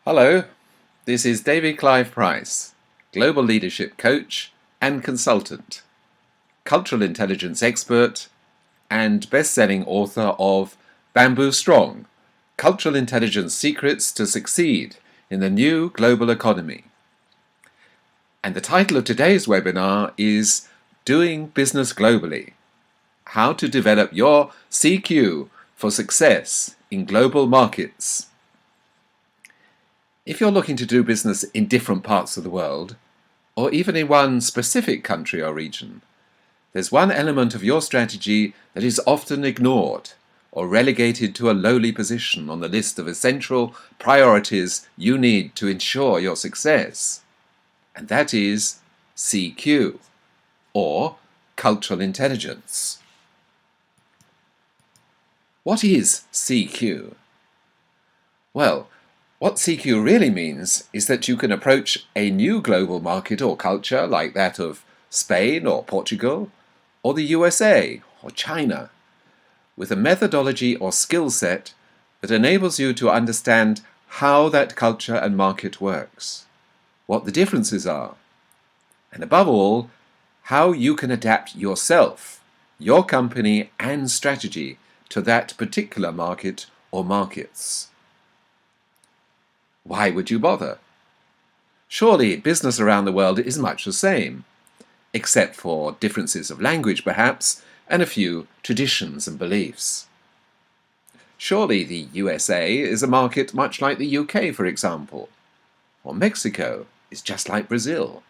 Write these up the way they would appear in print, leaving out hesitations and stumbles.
Hello, this is David Clive Price, Global Leadership Coach and Consultant, Cultural Intelligence Expert, and best-selling author of Bamboo Strong, Cultural Intelligence Secrets to Succeed in the New Global Economy. And the title of today's webinar is Doing Business Globally, How to Develop Your CQ for Success in Global Markets. If you're looking to do business in different parts of the world, or even in one specific country or region, there's one element of your strategy that is often ignored or relegated to a lowly position on the list of essential priorities you need to ensure your success, and that is CQ, or Cultural Intelligence. What is CQ? Well, what CQ really means is that you can approach a new global market or culture like that of Spain or Portugal, or the USA or China, with a methodology or skill set that enables you to understand how that culture and market works, what the differences are, and above all, how you can adapt yourself, your company and strategy to that particular market or markets. Why would you bother? Surely business around the world is much the same, except for differences of language perhaps, and a few traditions and beliefs. Surely the USA is a market much like the UK, for example, or Mexico is just like Brazil.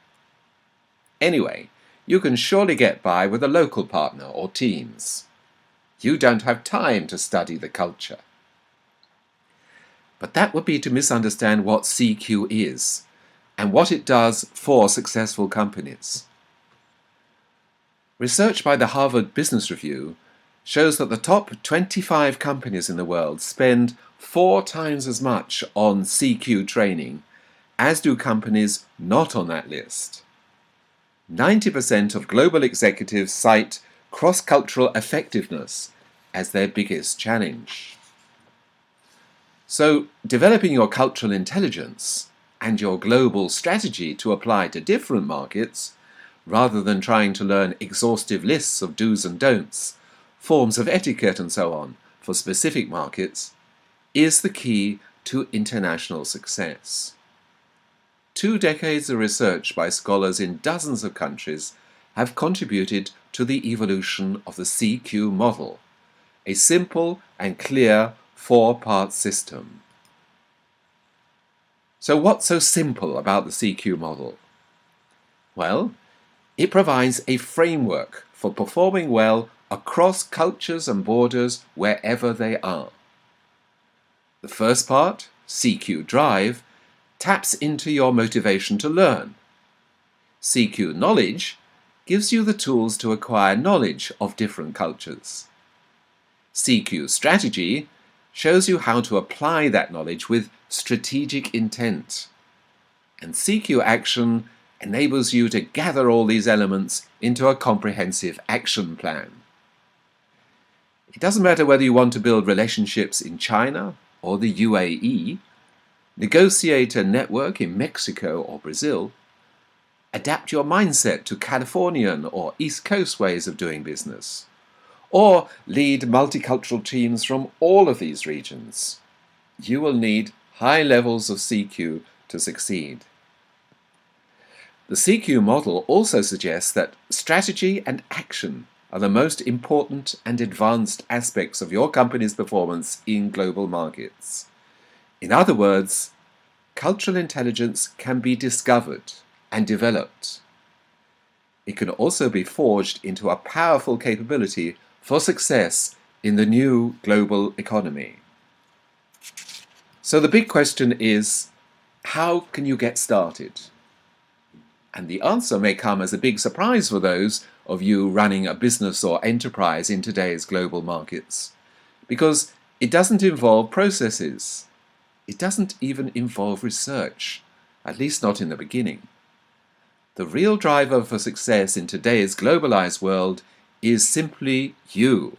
Anyway, you can surely get by with a local partner or teams. You don't have time to study the culture. But that would be to misunderstand what CQ is and what it does for successful companies. Research by the Harvard Business Review shows that the top 25 companies in the world spend 4 times as much on CQ training as do companies not on that list. 90% of global executives cite cross-cultural effectiveness as their biggest challenge. So, developing your cultural intelligence and your global strategy to apply to different markets, rather than trying to learn exhaustive lists of do's and don'ts, forms of etiquette and so on for specific markets, is the key to international success. 2 decades of research by scholars in dozens of countries have contributed to the evolution of the CQ model, a simple and clear 4-part system. So what's so simple about the CQ model? Well, it provides a framework for performing well across cultures and borders wherever they are. The first part, CQ Drive, taps into your motivation to learn. CQ Knowledge gives you the tools to acquire knowledge of different cultures. CQ Strategy shows you how to apply that knowledge with strategic intent. And CQ Action enables you to gather all these elements into a comprehensive action plan. It doesn't matter whether you want to build relationships in China or the UAE, negotiate a network in Mexico or Brazil, adapt your mindset to Californian or East Coast ways of doing business, or lead multicultural teams from all of these regions. You will need high levels of CQ to succeed. The CQ model also suggests that strategy and action are the most important and advanced aspects of your company's performance in global markets. In other words, cultural intelligence can be discovered and developed. It can also be forged into a powerful capability for success in the new global economy. So the big question is, how can you get started? And the answer may come as a big surprise for those of you running a business or enterprise in today's global markets, because it doesn't involve processes. It doesn't even involve research, at least not in the beginning. The real driver for success in today's globalized world is simply you.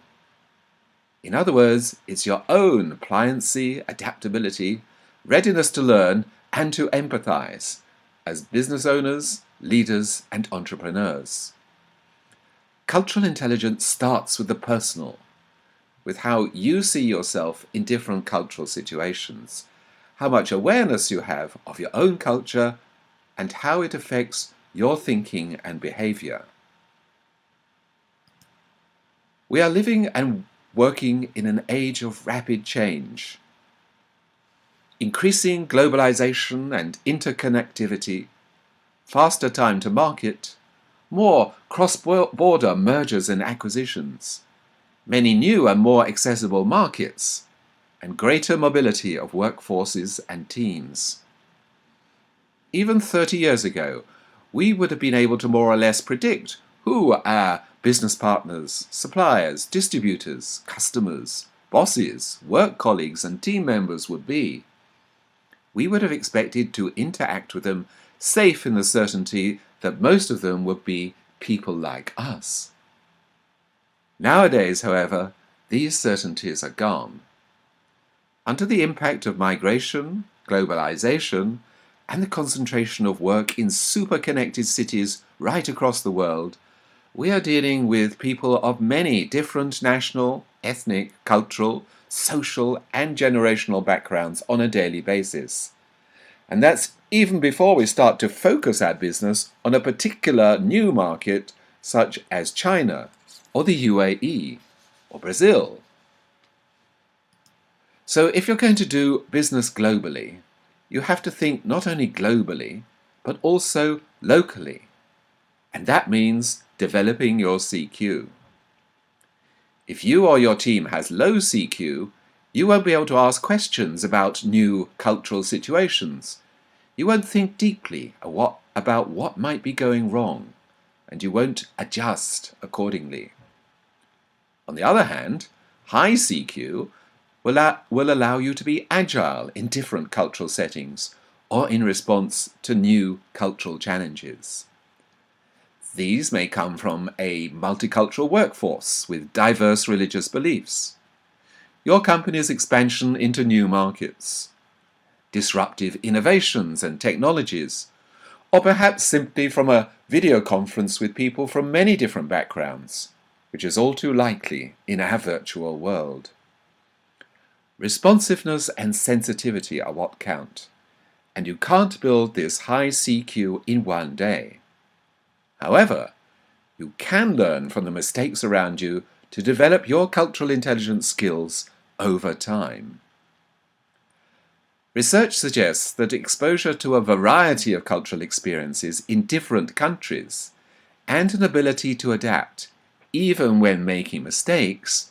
In other words, it's your own pliancy, adaptability, readiness to learn and to empathize as business owners, leaders, and entrepreneurs. Cultural intelligence starts with the personal, with how you see yourself in different cultural situations, how much awareness you have of your own culture, and how it affects your thinking and behavior. We are living and working in an age of rapid change. Increasing globalization and interconnectivity, faster time to market, more cross-border mergers and acquisitions, many new and more accessible markets, and greater mobility of workforces and teams. Even 30 years ago, we would have been able to more or less predict who our business partners, suppliers, distributors, customers, bosses, work colleagues, and team members would be. We would have expected to interact with them safe in the certainty that most of them would be people like us. Nowadays, however, these certainties are gone. Under the impact of migration, globalization, and the concentration of work in super-connected cities right across the world, we are dealing with people of many different national, ethnic, cultural, social, and generational backgrounds on a daily basis. And that's even before we start to focus our business on a particular new market such as China, or the UAE, or Brazil. So if you're going to do business globally, you have to think not only globally, but also locally. And that means developing your CQ. If you or your team has low CQ, you won't be able to ask questions about new cultural situations. You won't think deeply about what might be going wrong, and you won't adjust accordingly. On the other hand, high CQ will allow you to be agile in different cultural settings or in response to new cultural challenges. These may come from a multicultural workforce with diverse religious beliefs, your company's expansion into new markets, disruptive innovations and technologies, or perhaps simply from a video conference with people from many different backgrounds, which is all too likely in our virtual world. Responsiveness and sensitivity are what count, and you can't build this high CQ in one day. However, you can learn from the mistakes around you to develop your cultural intelligence skills over time. Research suggests that exposure to a variety of cultural experiences in different countries and an ability to adapt, even when making mistakes,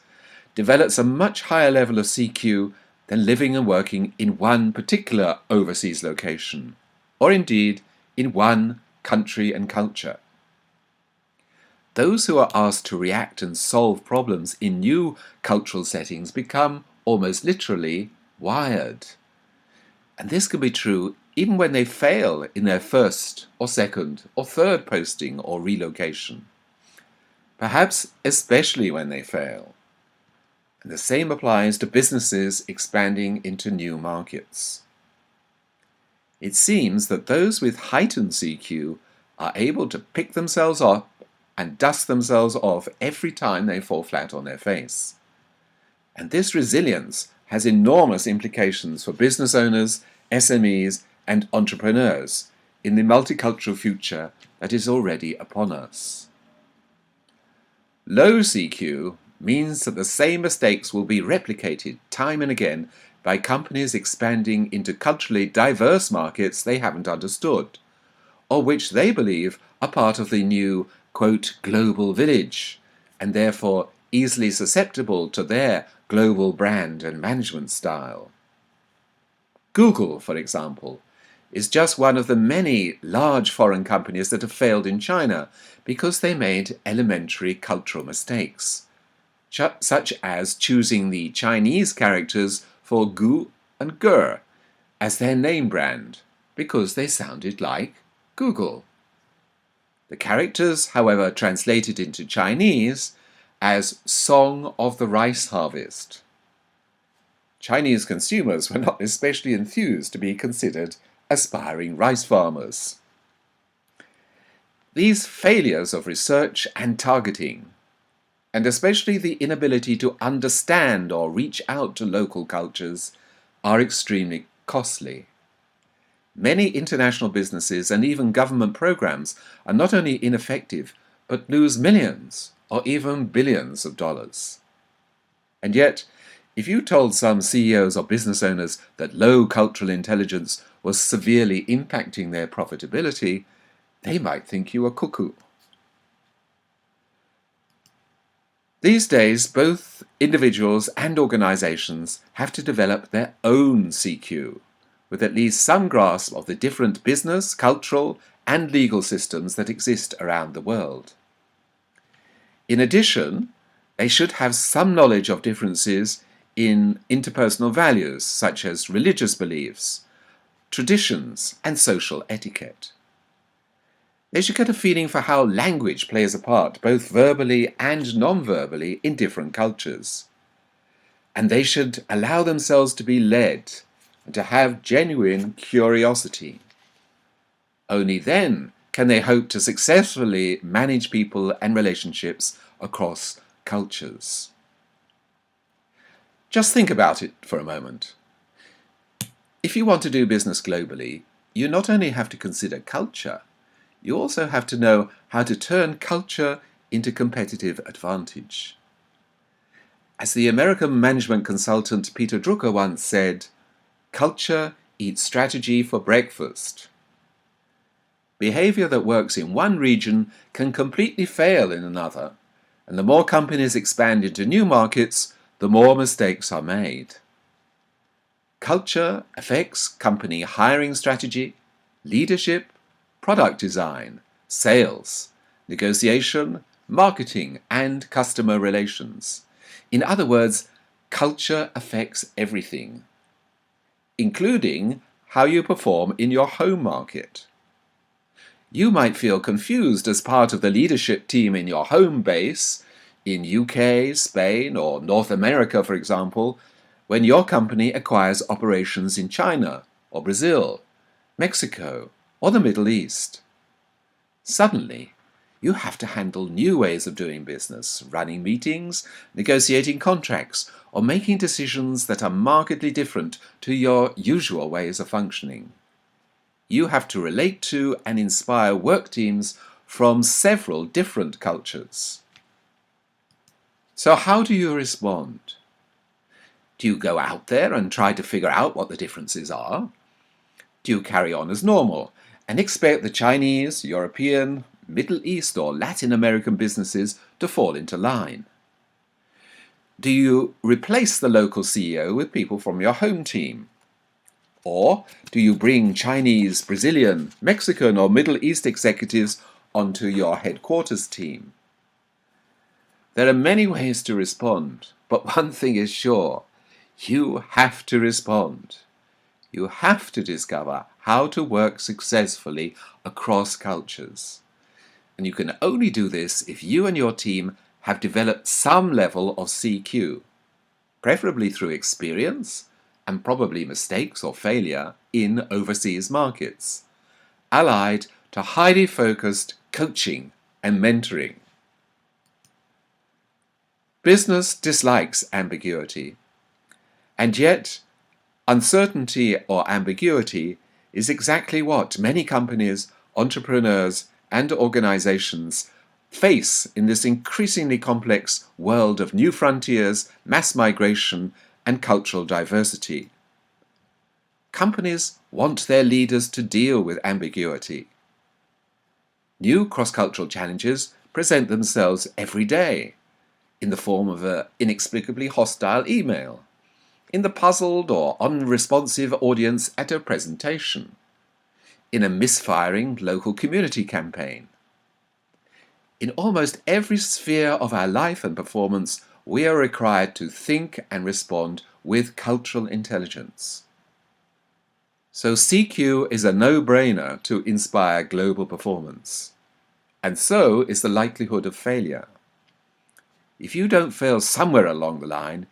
develops a much higher level of CQ than living and working in one particular overseas location, or indeed in one country and culture. Those who are asked to react and solve problems in new cultural settings become almost literally wired. And this can be true even when they fail in their first or second or third posting or relocation. Perhaps especially when they fail. And the same applies to businesses expanding into new markets. It seems that those with heightened CQ are able to pick themselves up and dust themselves off every time they fall flat on their face. And this resilience has enormous implications for business owners, SMEs, and entrepreneurs in the multicultural future that is already upon us. Low CQ means that the same mistakes will be replicated time and again by companies expanding into culturally diverse markets they haven't understood, or which they believe are part of the new, quote, global village, and therefore easily susceptible to their global brand and management style. Google, for example, is just one of the many large foreign companies that have failed in China because they made elementary cultural mistakes, such as choosing the Chinese characters for gu and ge as their name brand because they sounded like Google. The characters, however, translated into Chinese as Song of the Rice Harvest. Chinese consumers were not especially enthused to be considered aspiring rice farmers. These failures of research and targeting, and especially the inability to understand or reach out to local cultures, are extremely costly. Many international businesses and even government programs are not only ineffective, but lose millions or even billions of dollars. And yet, if you told some CEOs or business owners that low cultural intelligence was severely impacting their profitability, they might think you were cuckoo. These days, both individuals and organizations have to develop their own CQ, with at least some grasp of the different business, cultural, and legal systems that exist around the world. In addition, they should have some knowledge of differences in interpersonal values, such as religious beliefs, traditions, and social etiquette. They should get a feeling for how language plays a part, both verbally and non-verbally, in different cultures. And they should allow themselves to be led and to have genuine curiosity. Only then can they hope to successfully manage people and relationships across cultures. Just think about it for a moment. If you want to do business globally, you not only have to consider culture, you also have to know how to turn culture into competitive advantage. As the American management consultant Peter Drucker once said, "Culture eats strategy for breakfast." Behavior that works in one region can completely fail in another, and the more companies expand into new markets, the more mistakes are made. Culture affects company hiring strategy, leadership, product design, sales, negotiation, marketing, and customer relations. In other words, culture affects everything, including how you perform in your home market. You might feel confused as part of the leadership team in your home base, in UK, Spain, or North America, for example, when your company acquires operations in China, or Brazil, Mexico, or the Middle East. Suddenly, you have to handle new ways of doing business, running meetings, negotiating contracts, or making decisions that are markedly different to your usual ways of functioning. You have to relate to and inspire work teams from several different cultures. So how do you respond? Do you go out there and try to figure out what the differences are? Do you carry on as normal and expect the Chinese, European, Middle East or Latin American businesses to fall into line? Do you replace the local CEO with people from your home team? Or do you bring Chinese, Brazilian, Mexican or Middle East executives onto your headquarters team? There are many ways to respond, but one thing is sure, you have to respond. You have to discover how to work successfully across cultures. And you can only do this if you and your team have developed some level of CQ, preferably through experience and probably mistakes or failure in overseas markets, allied to highly focused coaching and mentoring. Business dislikes ambiguity, and yet uncertainty or ambiguity is exactly what many companies, entrepreneurs, and organizations face in this increasingly complex world of new frontiers, mass migration, and cultural diversity. Companies want their leaders to deal with ambiguity. New cross-cultural challenges present themselves every day in the form of an inexplicably hostile email, in the puzzled or unresponsive audience at a presentation, in a misfiring local community campaign. In almost every sphere of our life and performance, we are required to think and respond with cultural intelligence. So CQ is a no-brainer to inspire global performance. And so is the likelihood of failure. If you don't fail somewhere along the line,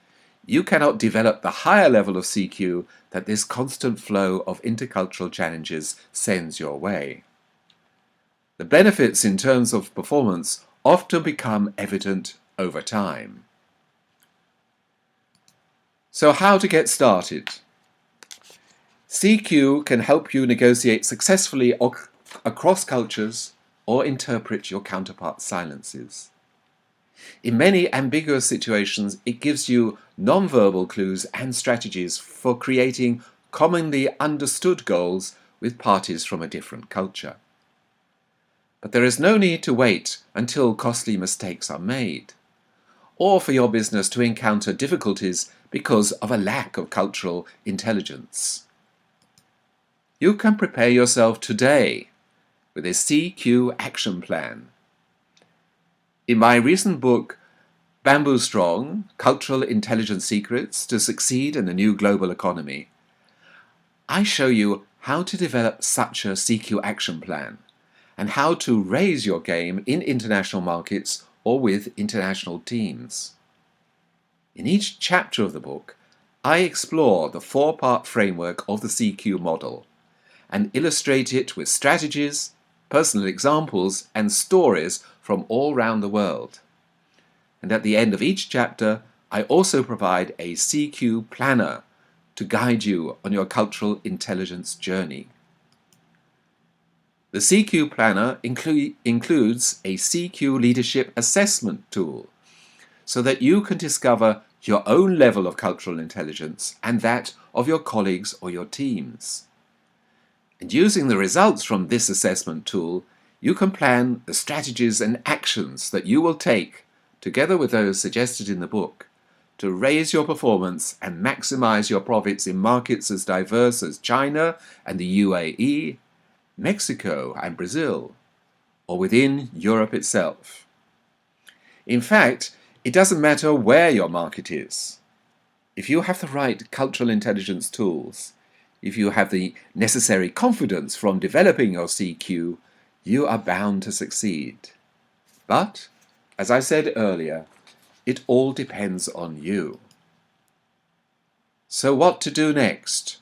you cannot develop the higher level of CQ that this constant flow of intercultural challenges sends your way. The benefits in terms of performance often become evident over time. So how to get started? CQ can help you negotiate successfully across cultures or interpret your counterpart's silences. In many ambiguous situations, it gives you non-verbal clues and strategies for creating commonly understood goals with parties from a different culture. But there is no need to wait until costly mistakes are made, or for your business to encounter difficulties because of a lack of cultural intelligence. You can prepare yourself today with a CQ action plan. In my recent book, Bamboo Strong, Cultural Intelligence Secrets to Succeed in the New Global Economy, I show you how to develop such a CQ action plan and how to raise your game in international markets or with international teams. In each chapter of the book, I explore the four-part framework of the CQ model and illustrate it with strategies, personal examples, and stories from all around the world. And at the end of each chapter, I also provide a CQ planner to guide you on your cultural intelligence journey. The CQ planner includes a CQ leadership assessment tool so that you can discover your own level of cultural intelligence and that of your colleagues or your teams. And using the results from this assessment tool, you can plan the strategies and actions that you will take, together with those suggested in the book, to raise your performance and maximize your profits in markets as diverse as China and the UAE, Mexico and Brazil, or within Europe itself. In fact, it doesn't matter where your market is. If you have the right cultural intelligence tools, if you have the necessary confidence from developing your CQ, you are bound to succeed. But, as I said earlier, it all depends on you. So what to do next?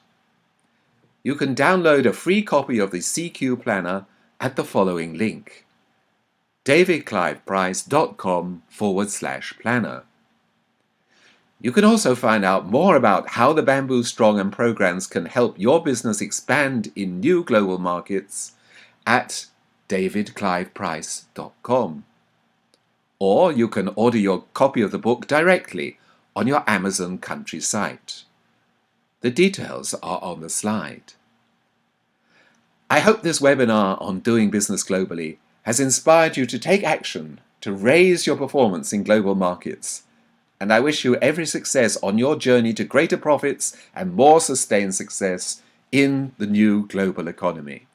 You can download a free copy of the CQ Planner at the following link: davidcliveprice.com/planner. You can also find out more about how the Bamboo Strong and programs can help your business expand in new global markets at davidcliveprice.com. Or you can order your copy of the book directly on your Amazon country site. The details are on the slide. I hope this webinar on doing business globally has inspired you to take action to raise your performance in global markets, and I wish you every success on your journey to greater profits and more sustained success in the new global economy.